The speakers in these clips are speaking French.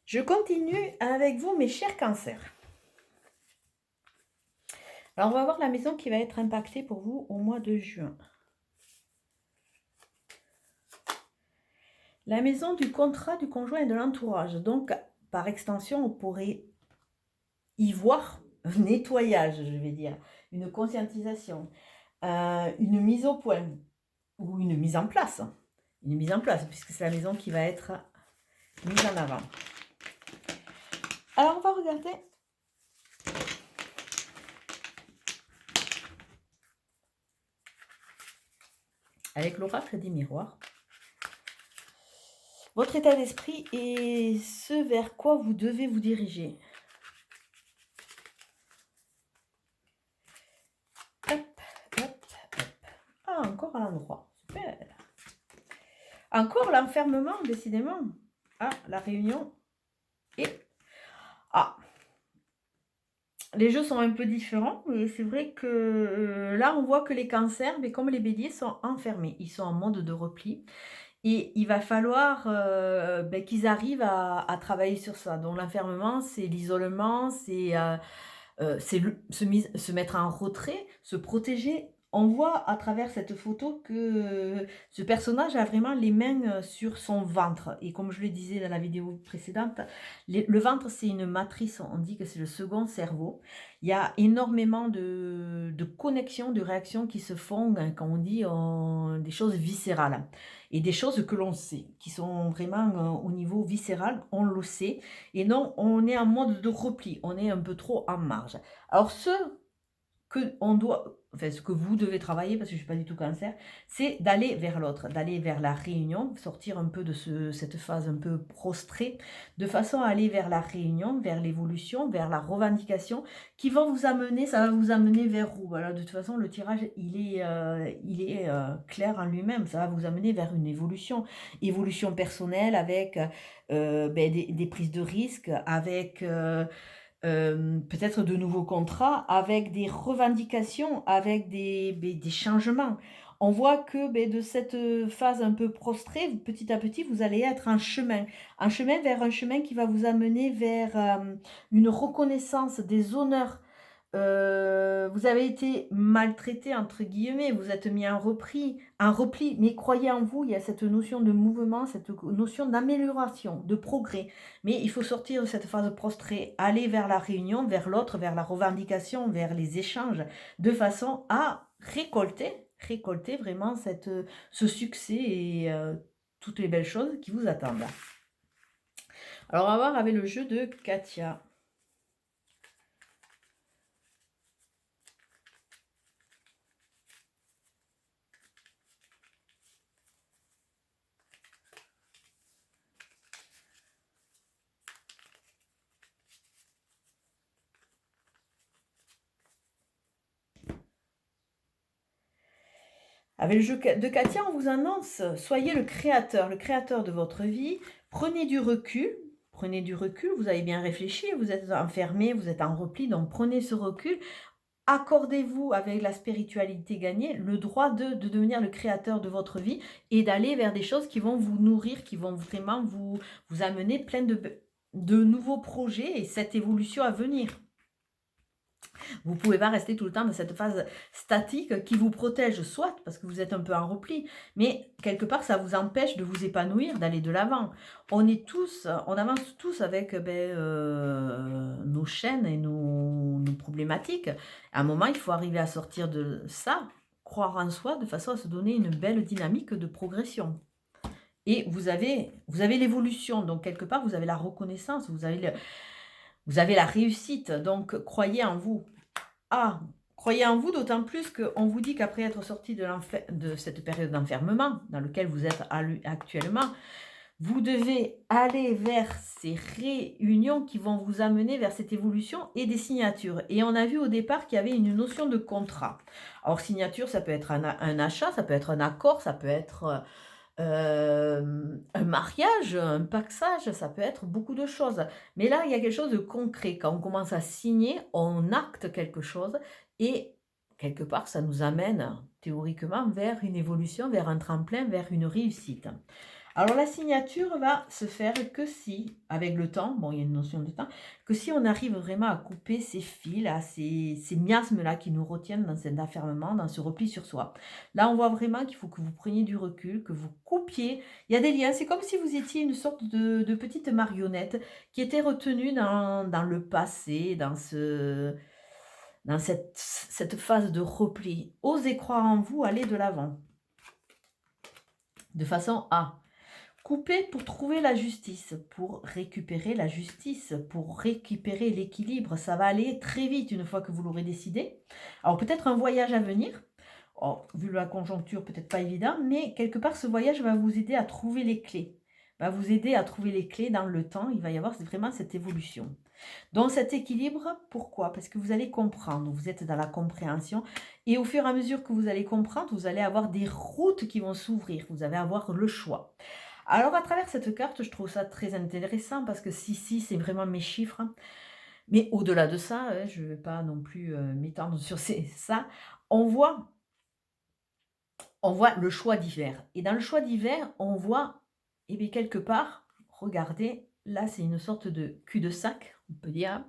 Je continue avec vous, mes chers cancers. Alors, on va voir la maison qui va être impactée pour vous au mois de juin. La maison du contrat, du conjoint et de l'entourage. Donc, par extension, on pourrait y voir un nettoyage, je vais dire, une conscientisation, une mise au point ou une mise en place. Une mise en place, puisque c'est la maison qui va être mise en avant. Alors, on va regarder avec l'oracle des miroirs votre état d'esprit et ce vers quoi vous devez vous diriger. Hop, hop, hop. Ah, encore à l'endroit. Super. Encore l'enfermement, décidément. Ah, la réunion. Et... Ah. Les jeux sont un peu différents, mais c'est vrai que là, on voit que les cancers, mais comme les béliers, sont enfermés. Ils sont en mode de repli. Et il va falloir qu'ils arrivent à travailler sur ça. Donc l'enfermement, c'est l'isolement, c'est se mettre en retrait, se protéger. On voit à travers cette photo que ce personnage a vraiment les mains sur son ventre. Et comme je le disais dans la vidéo précédente, le ventre, c'est une matrice. On dit que c'est le second cerveau. Il y a énormément de connexions, de réactions qui se font quand on dit des choses viscérales. Et des choses que l'on sait, qui sont vraiment au niveau viscéral, on le sait. Et non, on est en mode de repli, on est un peu trop en marge. Alors ce que vous devez travailler, parce que je ne suis pas du tout cancer, c'est d'aller vers l'autre, d'aller vers la réunion, sortir un peu de cette phase un peu prostrée, de façon à aller vers la réunion, vers l'évolution, vers la revendication, qui va vous amener, ça va vous amener vers où? Voilà, de toute façon, le tirage, il est clair en lui-même, ça va vous amener vers une évolution personnelle avec des prises de risques, avec... peut-être de nouveaux contrats, avec des revendications, avec des changements. On voit que de cette phase un peu prostrée, petit à petit, vous allez être en chemin vers un chemin qui va vous amener vers une reconnaissance des honneurs. Vous avez été maltraité, entre guillemets, vous êtes mis en repli, mais croyez en vous, il y a cette notion de mouvement, cette notion d'amélioration, de progrès. Mais il faut sortir de cette phase prostrée, aller vers la réunion, vers l'autre, vers la revendication, vers les échanges, de façon à récolter vraiment ce succès et toutes les belles choses qui vous attendent. Alors on va voir avec le jeu de Katia. Avec le jeu de Katia, on vous annonce, soyez le créateur de votre vie. Prenez du recul, vous avez bien réfléchi, vous êtes enfermé, vous êtes en repli, donc prenez ce recul. Accordez-vous avec la spiritualité gagnée le droit de devenir le créateur de votre vie et d'aller vers des choses qui vont vous nourrir, qui vont vraiment vous amener plein de nouveaux projets et cette évolution à venir. Vous ne pouvez pas rester tout le temps dans cette phase statique qui vous protège, soit parce que vous êtes un peu en repli, mais quelque part, ça vous empêche de vous épanouir, d'aller de l'avant. On avance tous avec nos chaînes et nos problématiques. À un moment, il faut arriver à sortir de ça, croire en soi, de façon à se donner une belle dynamique de progression. Et vous avez l'évolution, donc quelque part, vous avez la reconnaissance, vous avez la réussite, donc croyez en vous. Ah, croyez en vous, d'autant plus qu'on vous dit qu'après être sorti de cette période d'enfermement dans laquelle vous êtes actuellement, vous devez aller vers ces réunions qui vont vous amener vers cette évolution et des signatures. Et on a vu au départ qu'il y avait une notion de contrat. Alors, signature, ça peut être un achat, ça peut être un accord, ça peut être un mariage, un paxage, ça peut être beaucoup de choses. Mais là, il y a quelque chose de concret. Quand on commence à signer, on acte quelque chose et quelque part, ça nous amène théoriquement vers une évolution, vers un tremplin, vers une réussite. Alors la signature va se faire que si, avec le temps, bon il y a une notion de temps, que si on arrive vraiment à couper ces fils, là, ces miasmes-là qui nous retiennent dans cet enfermement, dans ce repli sur soi. Là, on voit vraiment qu'il faut que vous preniez du recul, que vous coupiez. Il y a des liens, c'est comme si vous étiez une sorte de petite marionnette qui était retenue dans le passé, dans cette phase de repli. Osez croire en vous, allez de l'avant. De façon à couper pour trouver la justice, pour récupérer la justice, pour récupérer l'équilibre. Ça va aller très vite une fois que vous l'aurez décidé. Alors peut-être un voyage à venir. Oh, vu la conjoncture, peut-être pas évident, mais quelque part, ce voyage va vous aider à trouver les clés. Va vous aider à trouver les clés dans le temps. Il va y avoir vraiment cette évolution. Donc cet équilibre, pourquoi? Parce que vous allez comprendre, vous êtes dans la compréhension et au fur et à mesure que vous allez comprendre, vous allez avoir des routes qui vont s'ouvrir, vous allez avoir le choix. Alors à travers cette carte, je trouve ça très intéressant parce que si, c'est vraiment mes chiffres. Mais au-delà de ça, je ne vais pas non plus m'étendre sur ça, on voit le choix divers. Et dans le choix divers, on voit, eh bien, quelque part, regardez, là c'est une sorte de cul-de-sac, on peut dire.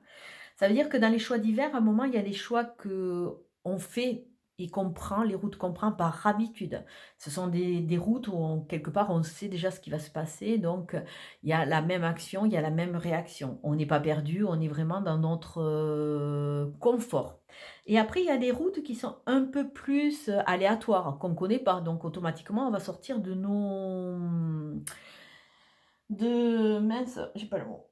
Ça veut dire que dans les choix divers, à un moment, il y a des choix qu'on fait et qu'on prend, les routes qu'on prend par habitude. Ce sont des routes où, quelque part, on sait déjà ce qui va se passer. Donc, il y a la même action, il y a la même réaction. On n'est pas perdu, on est vraiment dans notre confort. Et après, il y a des routes qui sont un peu plus aléatoires, qu'on ne connaît pas. Donc, automatiquement, on va sortir de nos... mince, j'ai pas le mot.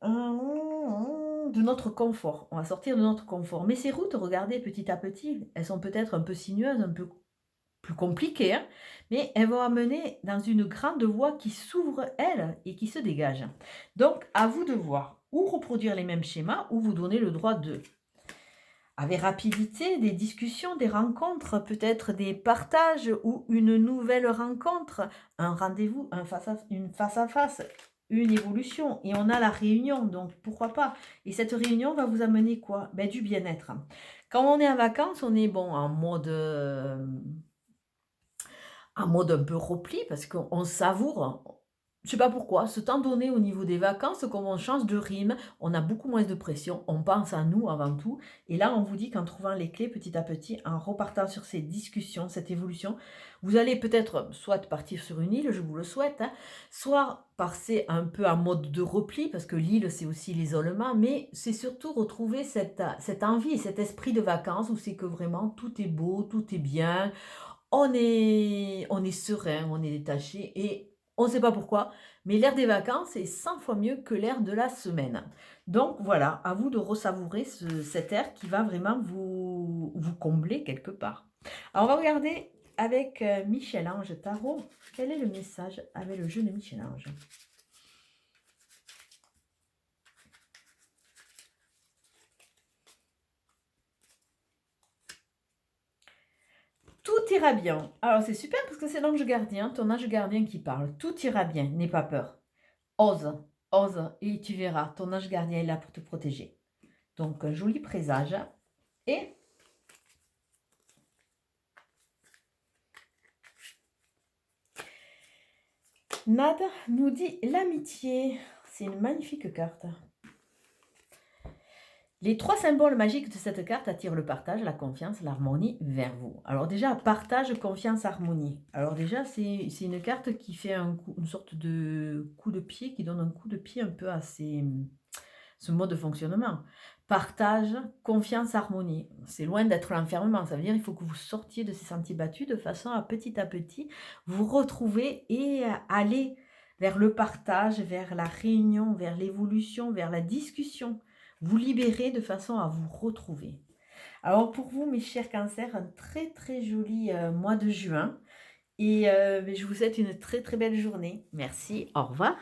De notre confort. On va sortir de notre confort. Mais ces routes, regardez, petit à petit, elles sont peut-être un peu sinueuses, un peu plus compliquées, hein, mais elles vont amener dans une grande voie qui s'ouvre, elle, et qui se dégage. Donc, à vous de voir ou reproduire les mêmes schémas, ou vous donner le droit de... Avec rapidité, des discussions, des rencontres, peut-être des partages ou une nouvelle rencontre, un rendez-vous, une face-à-face, une évolution. Et on a la réunion, donc pourquoi pas. Et cette réunion va vous amener quoi? Ben, du bien-être. Quand on est en vacances, on est bon en mode un peu repli parce qu'on savoure. Je sais pas pourquoi, ce temps donné au niveau des vacances, comme on change de rythme, on a beaucoup moins de pression, on pense à nous avant tout. Et là, on vous dit qu'en trouvant les clés petit à petit, en repartant sur ces discussions, cette évolution, vous allez peut-être soit partir sur une île, je vous le souhaite, hein, soit passer un peu en mode de repli, parce que l'île, c'est aussi l'isolement, mais c'est surtout retrouver cette envie et cet esprit de vacances où c'est que vraiment tout est beau, tout est bien, on est serein, on est détaché et on ne sait pas pourquoi, mais l'air des vacances est 100 fois mieux que l'air de la semaine. Donc voilà, à vous de ressavourer cet air qui va vraiment vous combler quelque part. Alors on va regarder avec Michel-Ange Tarot, quel est le message avec le jeu de Michel-Ange? Tout ira bien. Alors c'est super parce que c'est l'ange gardien, ton ange gardien qui parle. Tout ira bien, n'aie pas peur. Ose, ose et tu verras, ton ange gardien est là pour te protéger. Donc un joli présage. Et Nad nous dit l'amitié. C'est une magnifique carte. Les 3 symboles magiques de cette carte attirent le partage, la confiance, l'harmonie vers vous. Alors déjà, partage, confiance, harmonie. Alors déjà, c'est une carte qui fait une sorte de coup de pied, qui donne un coup de pied un peu à ce mode de fonctionnement. Partage, confiance, harmonie. C'est loin d'être l'enfermement. Ça veut dire qu'il faut que vous sortiez de ces sentiers battus de façon à petit vous retrouver et aller vers le partage, vers la réunion, vers l'évolution, vers la discussion. Vous libérer de façon à vous retrouver. Alors pour vous, mes chers cancers, un très très joli mois de juin. Et je vous souhaite une très très belle journée. Merci, au revoir.